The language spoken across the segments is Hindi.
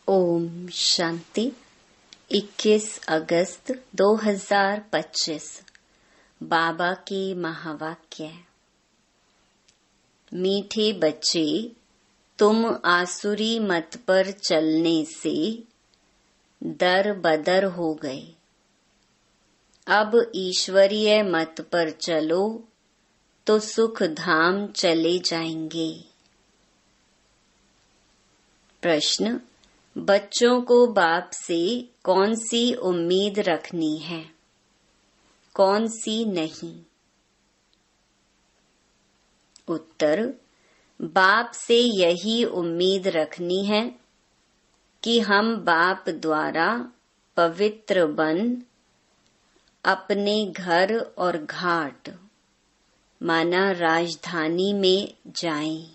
ओम शांति। 21 अगस्त 2025 बाबा के महावाक्य। मीठे बच्चे, तुम आसुरी मत पर चलने से दर बदर हो गए। अब ईश्वरीय मत पर चलो तो सुख धाम चले जाएंगे। प्रश्न: बच्चों को बाप से कौन सी उम्मीद रखनी है, कौन सी नहीं? उत्तर: बाप से यही उम्मीद रखनी है कि हम बाप द्वारा पवित्र बन अपने घर और घाट माना राजधानी में जाएं।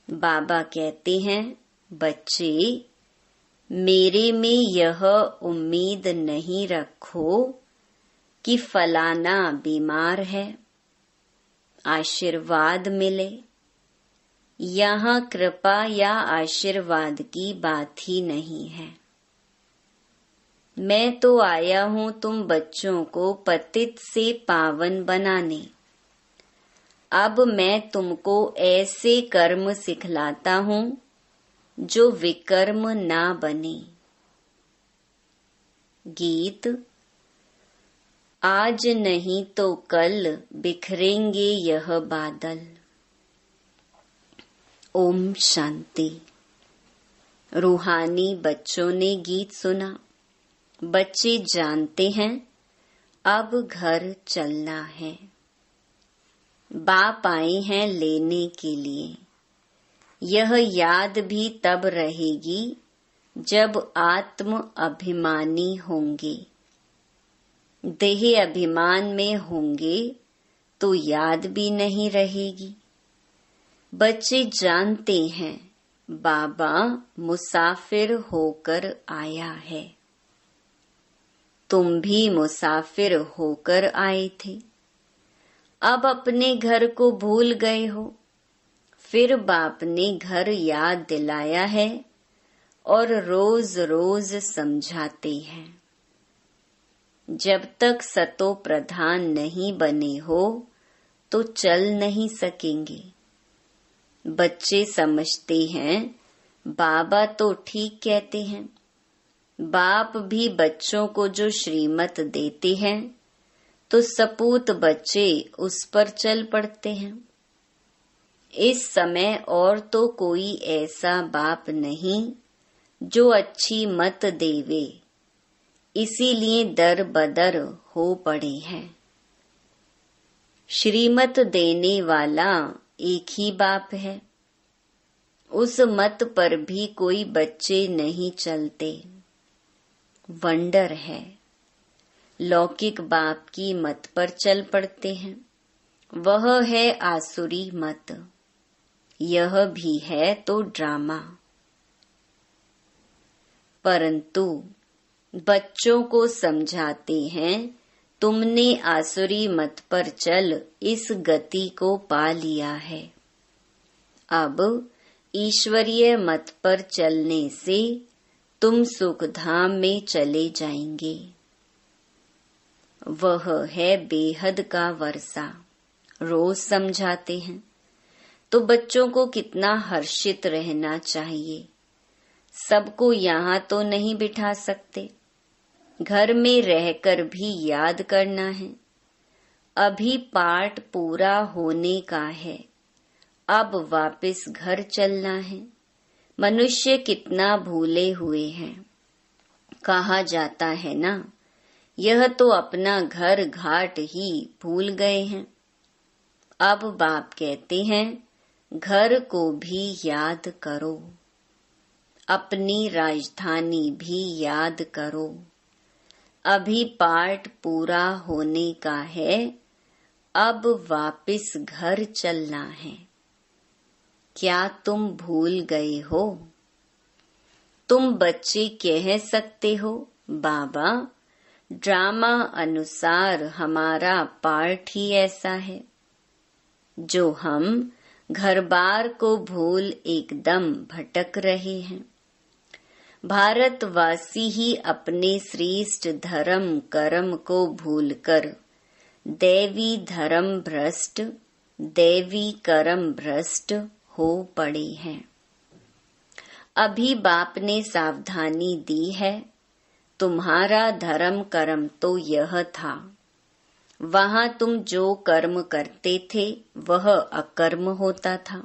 बाबा कहते हैं, बच्चे, मेरे में यह उम्मीद नहीं रखो कि फलाना बीमार है, आशीर्वाद मिले। यहाँ कृपा या आशीर्वाद की बात ही नहीं है। मैं तो आया हूँ तुम बच्चों को पतित से पावन बनाने। अब मैं तुमको ऐसे कर्म सिखलाता हूँ जो विकर्म ना बने। गीत। आज नहीं तो कल बिखरेंगे यह बादल। ओम शांति। रूहानी बच्चों ने गीत सुना। बच्चे जानते हैं अब घर चलना है। बाप आए हैं लेने के लिए। यह याद भी तब रहेगी जब आत्म अभिमानी होंगे। देह अभिमान में होंगे तो याद भी नहीं रहेगी। बच्चे जानते हैं बाबा मुसाफिर होकर आया है। तुम भी मुसाफिर होकर आए थे। अब अपने घर को भूल गए हो। फिर बाप ने घर याद दिलाया है और रोज रोज समझाते हैं। जब तक सतो प्रधान नहीं बने हो तो चल नहीं सकेंगे। बच्चे समझते हैं बाबा तो ठीक कहते हैं। बाप भी बच्चों को जो श्रीमत देते हैं तो सपूत बच्चे उस पर चल पड़ते हैं। इस समय और तो कोई ऐसा बाप नहीं जो अच्छी मत देवे, इसीलिए दर बदर हो पड़े हैं। श्रीमत देने वाला एक ही बाप है। उस मत पर भी कोई बच्चे नहीं चलते। वंडर है। लौकिक बाप की मत पर चल पड़ते हैं। वह है आसुरी मत। यह भी है तो ड्रामा। परंतु बच्चों को समझाते हैं, तुमने आसुरी मत पर चल इस गति को पा लिया है। अब ईश्वरीय मत पर चलने से तुम सुखधाम में चले जाएंगे। वह है बेहद का वर्षा। रोज समझाते हैं तो बच्चों को कितना हर्षित रहना चाहिए। सबको यहाँ तो नहीं बिठा सकते। घर में रहकर भी याद करना है। अभी पाठ पूरा होने का है। अब वापस घर चलना है। मनुष्य कितना भूले हुए हैं। कहा जाता है ना, यह तो अपना घर घाट ही भूल गए हैं। अब बाप कहते हैं, घर को भी याद करो, अपनी राजधानी भी याद करो। अभी पाठ पूरा होने का है। अब वापस घर चलना है। क्या तुम भूल गए हो? तुम बच्चे कह सकते हो, बाबा ड्रामा अनुसार हमारा पाठ ही ऐसा है जो हम घर बार को भूल एकदम भटक रहे हैं। भारतवासी ही अपने श्रेष्ठ धर्म कर्म को भूलकर दैवी धर्म भ्रष्ट, दैवी कर्म भ्रष्ट हो पड़े हैं। अभी बाप ने सावधानी दी है, तुम्हारा धर्म कर्म तो यह था। वहां तुम जो कर्म करते थे वह अकर्म होता था।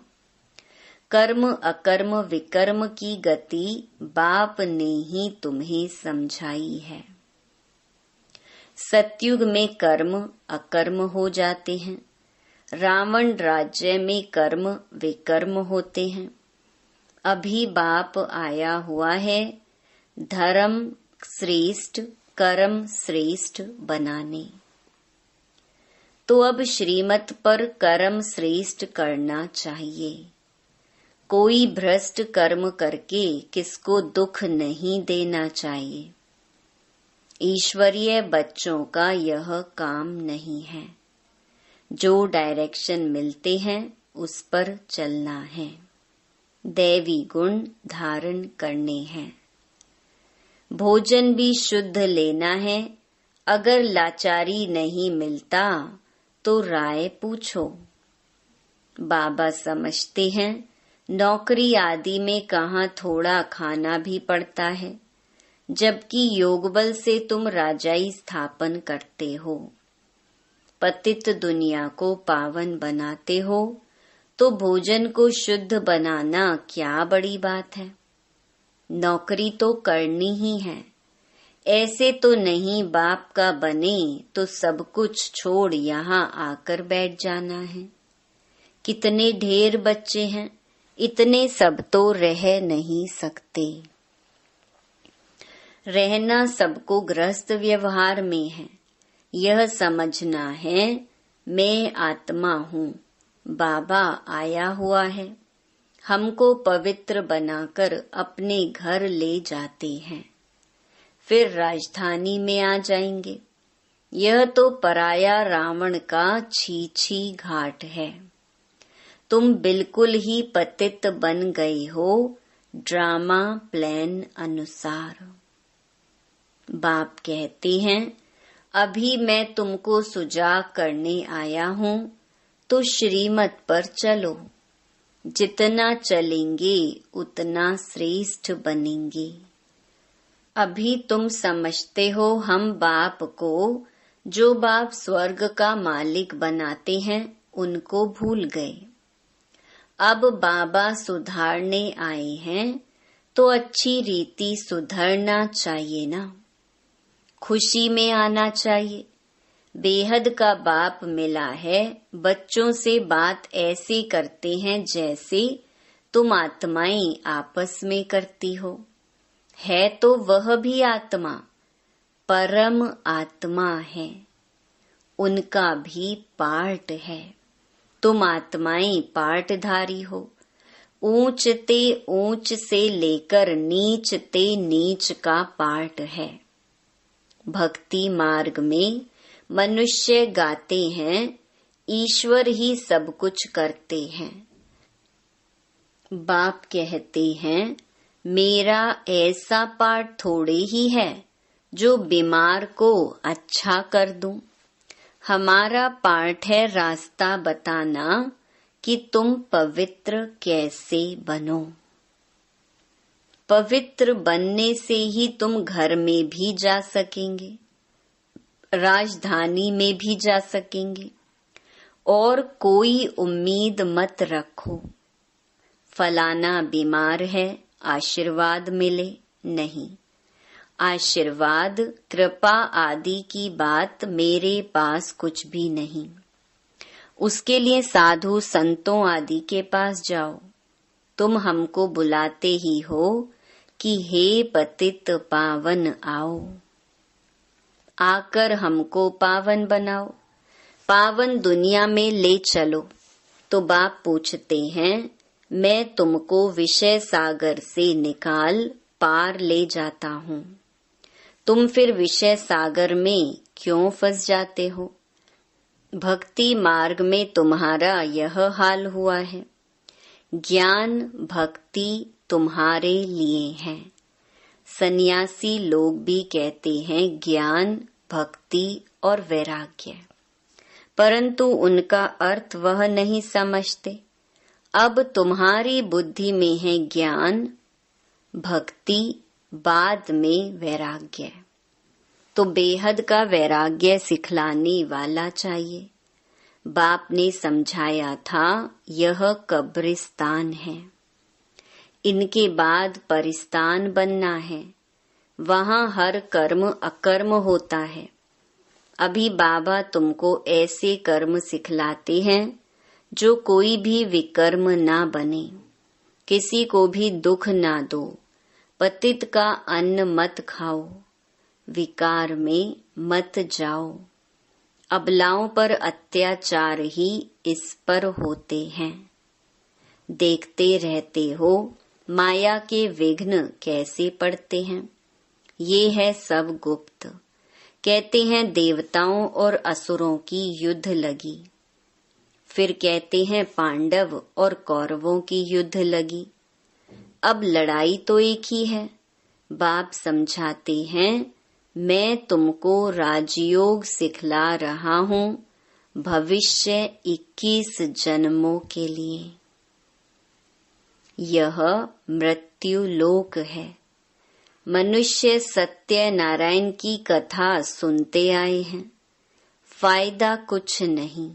कर्म अकर्म विकर्म की गति बाप ने ही तुम्हें समझाई है। सतयुग में कर्म अकर्म हो जाते हैं, रावण राज्य में कर्म विकर्म होते हैं। अभी बाप आया हुआ है धर्म श्रेष्ठ कर्म श्रेष्ठ बनाने। तो अब श्रीमत पर कर्म श्रेष्ठ करना चाहिए। कोई भ्रष्ट कर्म करके किसको दुख नहीं देना चाहिए। ईश्वरीय बच्चों का यह काम नहीं है। जो डायरेक्शन मिलते हैं उस पर चलना है, दैवी गुण धारण करने हैं। भोजन भी शुद्ध लेना है। अगर लाचारी नहीं मिलता तो राय पूछो। बाबा समझते हैं नौकरी आदि में कहाँ थोड़ा खाना भी पड़ता है, जबकि योग बल से तुम राजाई स्थापन करते हो, पतित दुनिया को पावन बनाते हो, तो भोजन को शुद्ध बनाना क्या बड़ी बात है। नौकरी तो करनी ही है। ऐसे तो नहीं बाप का बने तो सब कुछ छोड़ यहाँ आकर बैठ जाना है। कितने ढेर बच्चे हैं, इतने सब तो रह नहीं सकते। रहना सबको गृहस्थ व्यवहार में है। यह समझना है मैं आत्मा हूँ, बाबा आया हुआ है, हमको पवित्र बनाकर अपने घर ले जाते हैं, फिर राजधानी में आ जाएंगे। यह तो पराया रावण का छी घाट है। तुम बिल्कुल ही पतित बन गए हो ड्रामा प्लान अनुसार। बाप कहते हैं अभी मैं तुमको सुजाग करने आया हूँ, तो श्रीमत पर चलो। जितना चलेंगे उतना श्रेष्ठ बनेंगे। अभी तुम समझते हो हम बाप को, जो बाप स्वर्ग का मालिक बनाते हैं, उनको भूल गए। अब बाबा सुधारने आए हैं तो अच्छी रीति सुधरना चाहिए ना। खुशी में आना चाहिए। बेहद का बाप मिला है। बच्चों से बात ऐसे करते हैं जैसे तुम आत्माएं आपस में करती हो। है तो वह भी आत्मा, परम आत्मा है, उनका भी पार्ट है। तुम आत्माएं पार्टधारी हो। ऊंच ते ऊंच से लेकर नीच ते नीच का पार्ट है। भक्ति मार्ग में मनुष्य गाते हैं ईश्वर ही सब कुछ करते हैं। बाप कहते हैं मेरा ऐसा पार्ट थोड़े ही है जो बीमार को अच्छा कर दूं। हमारा पार्ट है रास्ता बताना कि तुम पवित्र कैसे बनो। पवित्र बनने से ही तुम घर में भी जा सकेंगे, राजधानी में भी जा सकेंगे। और कोई उम्मीद मत रखो फलाना बीमार है आशीर्वाद मिले, नहीं। आशीर्वाद कृपा आदि की बात मेरे पास कुछ भी नहीं। उसके लिए साधु संतों आदि के पास जाओ। तुम हमको बुलाते ही हो कि हे पतित पावन आओ, आकर हमको पावन बनाओ, पावन दुनिया में ले चलो। तो बाप पूछते हैं मैं तुमको विषय सागर से निकाल पार ले जाता हूँ, तुम फिर विषय सागर में क्यों फंस जाते हो। भक्ति मार्ग में तुम्हारा यह हाल हुआ है। ज्ञान भक्ति तुम्हारे लिए है। सन्यासी लोग भी कहते हैं ज्ञान, भक्ति और वैराग्य, परंतु उनका अर्थ वह नहीं समझते। अब तुम्हारी बुद्धि में है ज्ञान, भक्ति, बाद में वैराग्य, तो बेहद का वैराग्य सिखलाने वाला चाहिए। बाप ने समझाया था यह कब्रिस्तान है, इनके बाद परिस्तान बनना है, वहाँ हर कर्म अकर्म होता है। अभी बाबा तुमको ऐसे कर्म सिखलाते हैं जो कोई भी विकर्म ना बने, किसी को भी दुख ना दो, पतित का अन्न मत खाओ, विकार में मत जाओ। अबलाओं पर अत्याचार ही इस पर होते हैं। देखते रहते हो माया के विघ्न कैसे पड़ते हैं। ये है सब गुप्त। कहते हैं देवताओं और असुरों की युद्ध लगी, फिर कहते हैं पांडव और कौरवों की युद्ध लगी। अब लड़ाई तो एक ही है। बाप समझाते हैं मैं तुमको राजयोग सिखला रहा हूँ भविष्य 21 जन्मों के लिए। यह मृत्यु लोक है। मनुष्य सत्य नारायण की कथा सुनते आए हैं, फायदा कुछ नहीं।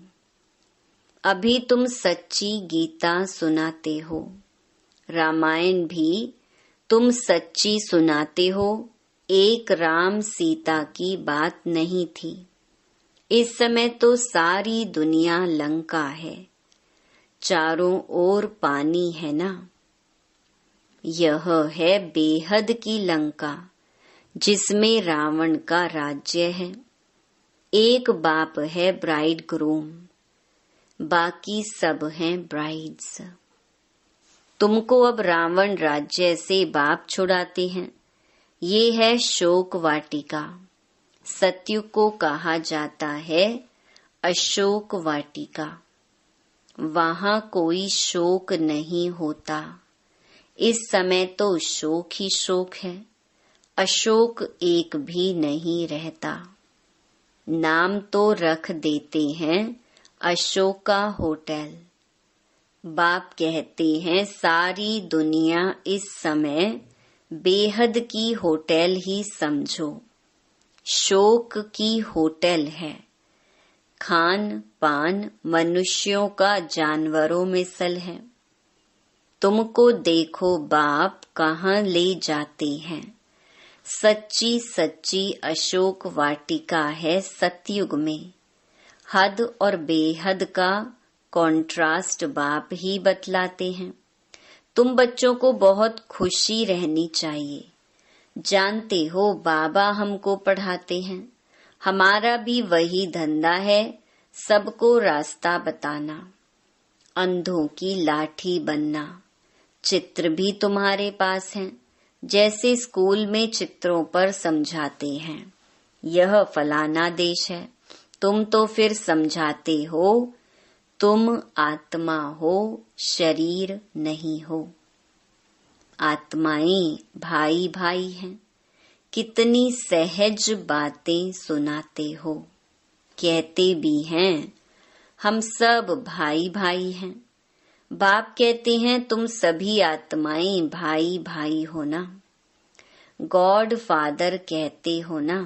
अभी तुम सच्ची गीता सुनाते हो, रामायण भी तुम सच्ची सुनाते हो। एक राम सीता की बात नहीं थी। इस समय तो सारी दुनिया लंका है, चारों ओर पानी है ना। यह है बेहद की लंका जिसमें रावण का राज्य है। एक बाप है ब्राइड ग्रूम, बाकी सब हैं ब्राइड्स। तुमको अब रावण राज्य से बाप छुड़ाते हैं। ये है शोक वाटिका। सत्युग को कहा जाता है अशोक वाटिका। वहाँ कोई शोक नहीं होता। इस समय तो शोक ही शोक है, अशोक एक भी नहीं रहता। नाम तो रख देते हैं अशोका होटल। बाप कहते हैं सारी दुनिया इस समय बेहद की होटल ही समझो, शोक की होटल है। खान पान मनुष्यों का जानवरों में सल है। तुमको देखो बाप कहाँ ले जाते हैं। सच्ची सच्ची अशोक वाटिका है सतयुग में। हद और बेहद का कॉन्ट्रास्ट बाप ही बतलाते हैं। तुम बच्चों को बहुत खुशी रहनी चाहिए। जानते हो बाबा हमको पढ़ाते हैं, हमारा भी वही धंधा है, सबको रास्ता बताना, अंधों की लाठी बनना। चित्र भी तुम्हारे पास हैं, जैसे स्कूल में चित्रों पर समझाते हैं यह फलाना देश है। तुम तो फिर समझाते हो तुम आत्मा हो, शरीर नहीं हो। आत्माएं भाई भाई हैं। कितनी सहज बातें सुनाते हो। कहते भी हैं हम सब भाई भाई हैं। बाप कहते हैं तुम सभी आत्माएं भाई भाई हो ना। गॉड फादर कहते हो ना,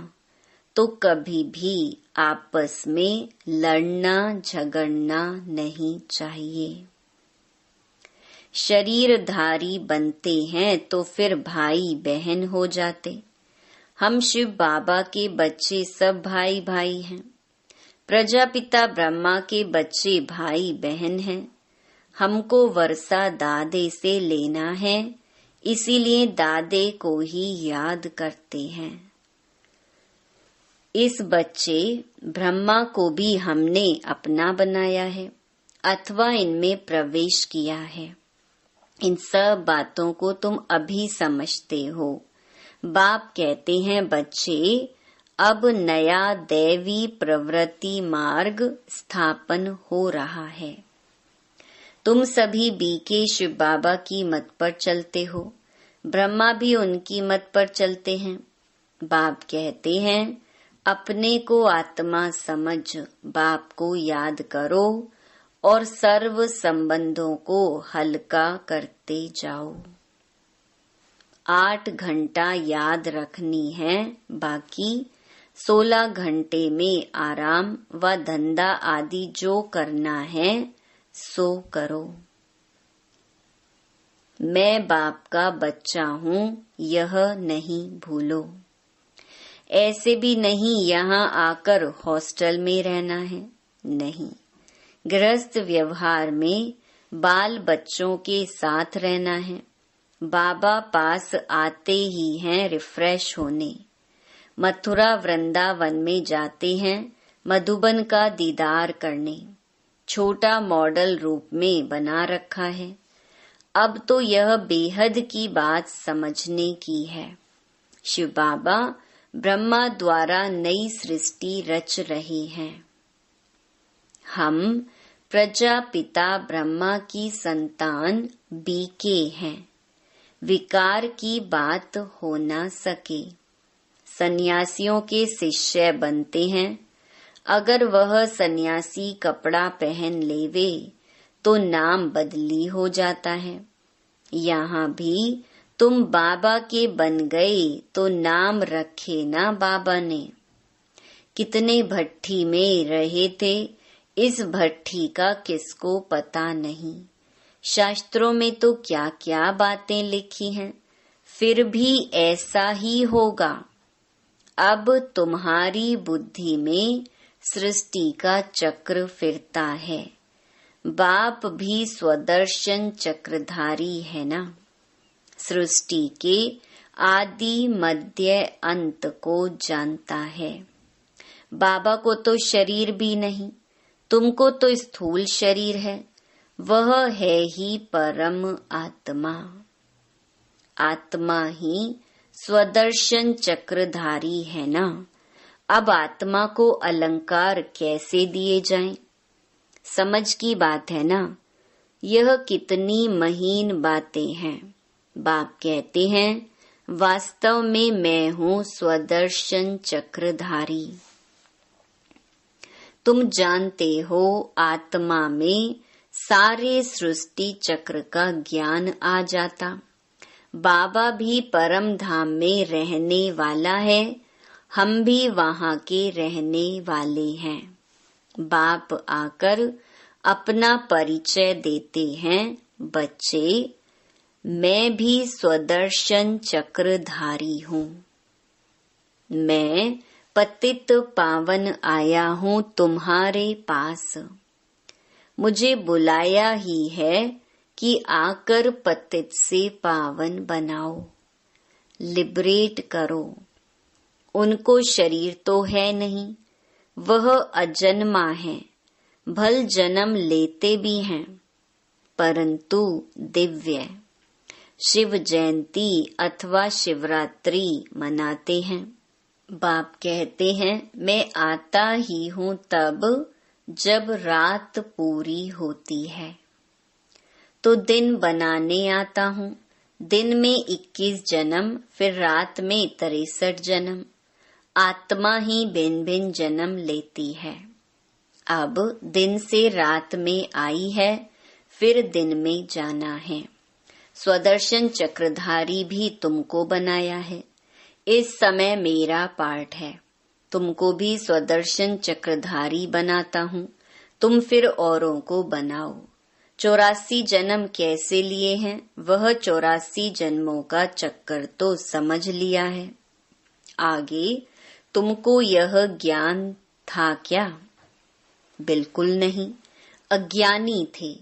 तो कभी भी आपस में लड़ना झगड़ना नहीं चाहिए। शरीरधारी बनते हैं तो फिर भाई बहन हो जाते। हम शिव बाबा के बच्चे सब भाई भाई हैं। प्रजापिता ब्रह्मा के बच्चे भाई बहन हैं। हमको वर्षा दादे से लेना है, इसीलिए दादे को ही याद करते हैं। इस बच्चे ब्रह्मा को भी हमने अपना बनाया है अथवा इनमें प्रवेश किया है। इन सब बातों को तुम अभी समझते हो। बाप कहते हैं बच्चे अब नया दैवी प्रवृत्ति मार्ग स्थापन हो रहा है। तुम सभी बीके शिव बाबा की मत पर चलते हो। ब्रह्मा भी उनकी मत पर चलते हैं। बाप कहते हैं अपने को आत्मा समझ बाप को याद करो और सर्व संबंधों को हल्का करते जाओ। 8 घंटा याद रखनी है, बाकी 16 घंटे में आराम व धंधा आदि जो करना है सो करो। मैं बाप का बच्चा हूँ यह नहीं भूलो। ऐसे भी नहीं यहाँ आकर हॉस्टल में रहना है, नहीं। गृहस्थ व्यवहार में बाल बच्चों के साथ रहना है। बाबा पास आते ही हैं रिफ्रेश होने। मथुरा वृंदावन में जाते हैं मधुबन का दीदार करने। छोटा मॉडल रूप में बना रखा है। अब तो यह बेहद की बात समझने की है। शिव बाबा ब्रह्मा द्वारा नई सृष्टि रच रहे हैं। हम प्रजापिता ब्रह्मा की संतान बीके हैं। विकार की बात हो न सके। सन्यासियों के शिष्य बनते हैं। अगर वह सन्यासी कपड़ा पहन लेवे तो नाम बदली हो जाता है। यहाँ भी तुम बाबा के बन गए तो नाम रखे ना बाबा ने। कितने भट्ठी में रहे थे, इस भट्ठी का किसको पता नहीं। शास्त्रों में तो क्या क्या बातें लिखी हैं, फिर भी ऐसा ही होगा। अब तुम्हारी बुद्धि में सृष्टि का चक्र फिरता है। बाप भी स्वदर्शन चक्रधारी है ना। सृष्टि के आदि मध्य अंत को जानता है। बाबा को तो शरीर भी नहीं, तुमको तो स्थूल शरीर है। वह है ही परम आत्मा। आत्मा ही स्वदर्शन चक्रधारी है ना। अब आत्मा को अलंकार कैसे दिए जाएं? समझ की बात है ना। यह कितनी महीन बातें हैं। बाप कहते हैं वास्तव में मैं हूँ स्वदर्शन चक्रधारी। तुम जानते हो आत्मा में सारे सृष्टि चक्र का ज्ञान आ जाता। बाबा भी परम धाम में रहने वाला है, हम भी वहाँ के रहने वाले हैं। बाप आकर अपना परिचय देते हैं, बच्चे मैं भी स्वदर्शन चक्रधारी हूँ। मैं पतित पावन आया हूँ तुम्हारे पास। मुझे बुलाया ही है कि आकर पतित से पावन बनाओ, लिबरेट करो। उनको शरीर तो है नहीं, वह अजन्मा है। भल जन्म लेते भी हैं, परंतु दिव्य। शिव जयंती अथवा शिवरात्रि मनाते हैं। बाप कहते हैं मैं आता ही हूँ तब जब रात पूरी होती है, तो दिन बनाने आता हूँ। दिन में 21 जन्म, फिर रात में 63 जन्म। आत्मा ही भिन्न भिन्न जन्म लेती है। अब दिन से रात में आई है, फिर दिन में जाना है। स्वदर्शन चक्रधारी भी तुमको बनाया है। इस समय मेरा पार्ट है। तुमको भी स्वदर्शन चक्रधारी बनाता हूँ, तुम फिर औरों को बनाओ। 84 जन्म कैसे लिए हैं, वह 84 जन्मों का चक्कर तो समझ लिया है। आगे तुमको यह ज्ञान था क्या? बिल्कुल नहीं, अज्ञानी थे।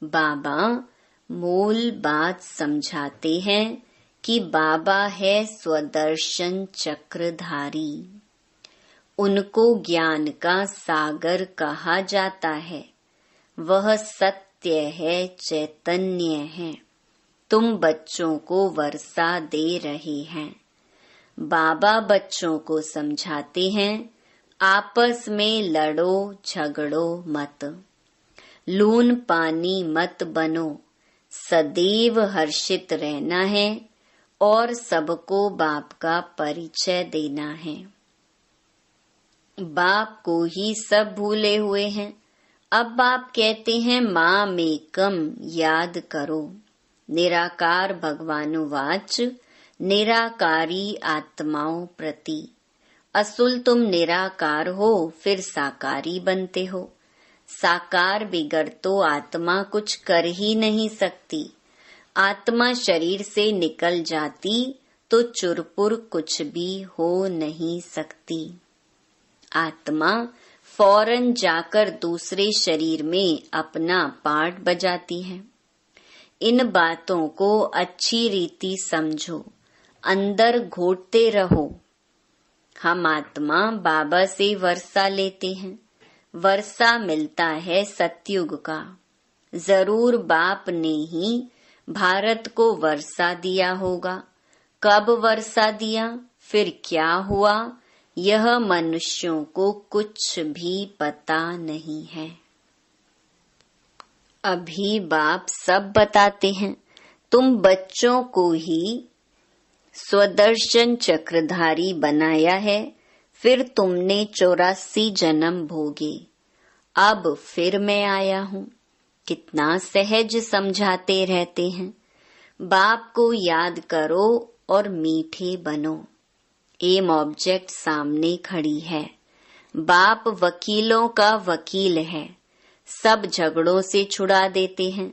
बाबा मूल बात समझाते हैं कि बाबा है स्वदर्शन चक्रधारी। उनको ज्ञान का सागर कहा जाता है। वह सत्य है, चैतन्य है। तुम बच्चों को वर्षा दे रहे हैं। बाबा बच्चों को समझाते हैं आपस में लड़ो झगड़ो मत, लून पानी मत बनो, सदैव हर्षित रहना है, और सबको बाप का परिचय देना है। बाप को ही सब भूले हुए हैं। अब बाप कहते हैं माम एकम याद करो। निराकार भगवानुवाच निराकारी आत्माओं प्रति। असुल तुम निराकार हो फिर साकारी बनते हो। साकार बिगर तो आत्मा कुछ कर ही नहीं सकती। आत्मा शरीर से निकल जाती तो चुरपुर कुछ भी हो नहीं सकती। आत्मा फौरन जाकर दूसरे शरीर में अपना पार्ट बजाती है। इन बातों को अच्छी रीति समझो, अंदर घोटते रहो। हम आत्मा बाबा से वर्षा लेते हैं। वर्षा मिलता है सतयुग का। जरूर बाप ने ही भारत को वर्षा दिया होगा। कब वर्षा दिया, फिर क्या हुआ, यह मनुष्यों को कुछ भी पता नहीं है। अभी बाप सब बताते हैं। तुम बच्चों को ही स्वदर्शन चक्रधारी बनाया है, फिर तुमने 84 जन्म भोगे। अब फिर मैं आया हूँ। कितना सहज समझाते रहते हैं। बाप को याद करो और मीठे बनो। एम ऑब्जेक्ट सामने खड़ी है। बाप वकीलों का वकील है। सब झगड़ों से छुड़ा देते हैं।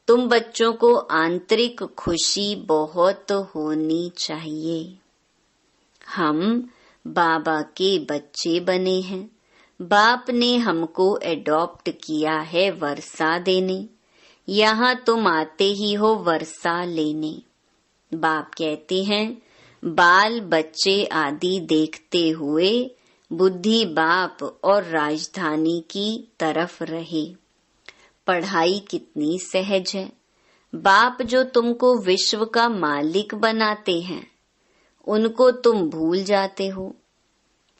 तुम बच्चों को आंतरिक खुशी बहुत होनी चाहिए। हम बाबा के बच्चे बने हैं। बाप ने हमको एडॉप्ट किया है वर्षा देने। यहाँ तुम आते ही हो वर्षा लेने। बाप कहते हैं बाल बच्चे आदि देखते हुए बुद्धि बाप और राजधानी की तरफ रहे। पढ़ाई कितनी सहज है। बाप जो तुमको विश्व का मालिक बनाते हैं, उनको तुम भूल जाते हो।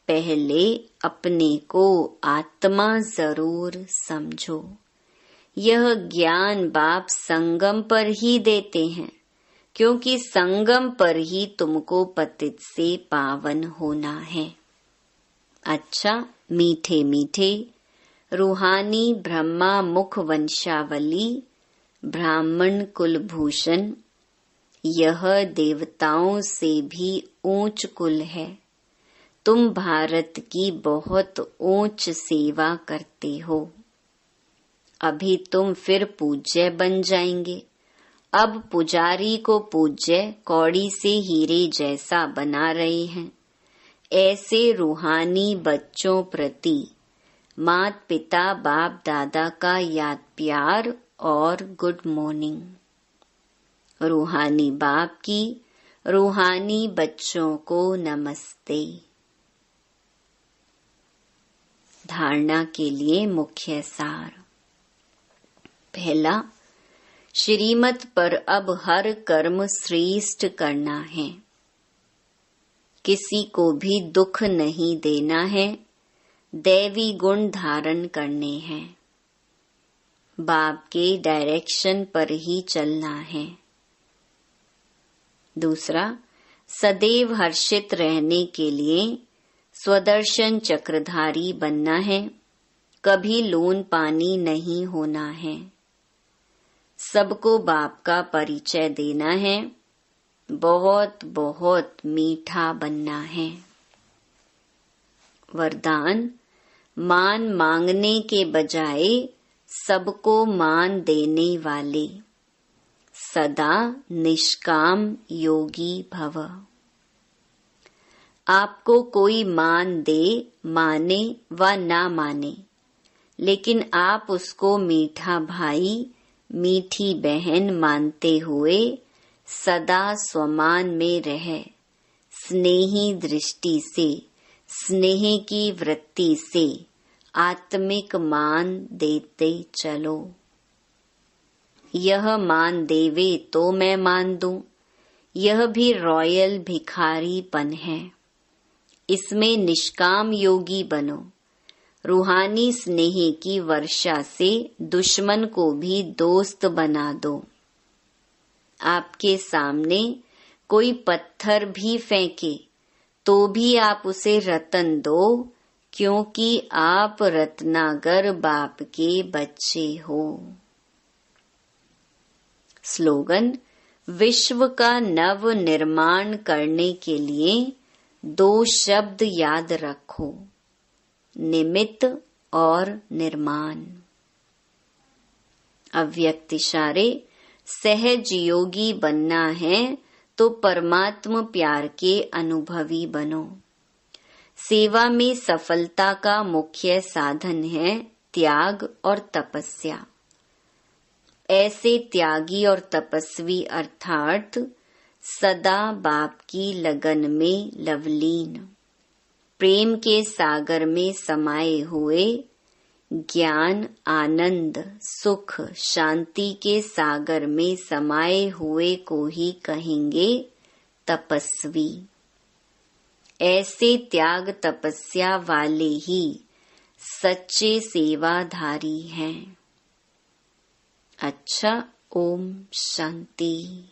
पहले अपने को आत्मा जरूर समझो। यह ज्ञान बाप संगम पर ही देते हैं, क्योंकि संगम पर ही तुमको पतित से पावन होना है। अच्छा, मीठे मीठे रूहानी ब्रह्मा मुख वंशावली ब्राह्मण कुलभूषण, यह देवताओं से भी ऊंच कुल है। तुम भारत की बहुत ऊंच सेवा करते हो। अभी तुम फिर पूज्य बन जाएंगे। अब पुजारी को पूज्य कौड़ी से हीरे जैसा बना रहे हैं। ऐसे रूहानी बच्चों प्रति मात पिता बाप दादा का याद प्यार और गुड मॉर्निंग। रूहानी बाप की रूहानी बच्चों को नमस्ते। धारणा के लिए मुख्य सार। पहला, श्रीमत पर अब हर कर्म श्रेष्ठ करना है। किसी को भी दुख नहीं देना है। दैवी गुण धारण करने हैं। बाप के डायरेक्शन पर ही चलना है। दूसरा, सदैव हर्षित रहने के लिए स्वदर्शन चक्रधारी बनना है। कभी लोन पानी नहीं होना है। सबको बाप का परिचय देना है। बहुत बहुत मीठा बनना है। वरदान, मान मांगने के बजाय सबको मान देने वाले। सदा निष्काम योगी भव। आपको कोई मान दे, माने व ना माने, लेकिन आप उसको मीठा भाई मीठी बहन मानते हुए सदा स्वमान में रहे। स्नेही दृष्टि से, स्नेह की वृत्ति से आत्मिक मान देते चलो। यह मान देवे तो मैं मान दूं, यह भी रॉयल भिखारीपन है। इसमें निष्काम योगी बनो। रूहानी स्नेह की वर्षा से दुश्मन को भी दोस्त बना दो। आपके सामने कोई पत्थर भी फेंके तो भी आप उसे रतन दो, क्योंकि आप रत्नागर बाप के बच्चे हो। स्लोगन: विश्व का नव निर्माण करने के लिए 2 शब्द याद रखो, निमित्त और निर्माण। अव्यक्त इशारे: सहज योगी बनना है तो परमात्म प्यार के अनुभवी बनो। सेवा में सफलता का मुख्य साधन है त्याग और तपस्या। ऐसे त्यागी और तपस्वी अर्थात सदा बाप की लगन में लवलीन, प्रेम के सागर में समाये हुए, ज्ञान, आनंद, सुख, शांति के सागर में समाये हुए को ही कहेंगे तपस्वी। ऐसे त्याग तपस्या वाले ही सच्चे सेवाधारी हैं। अच्छा, ओम शांति।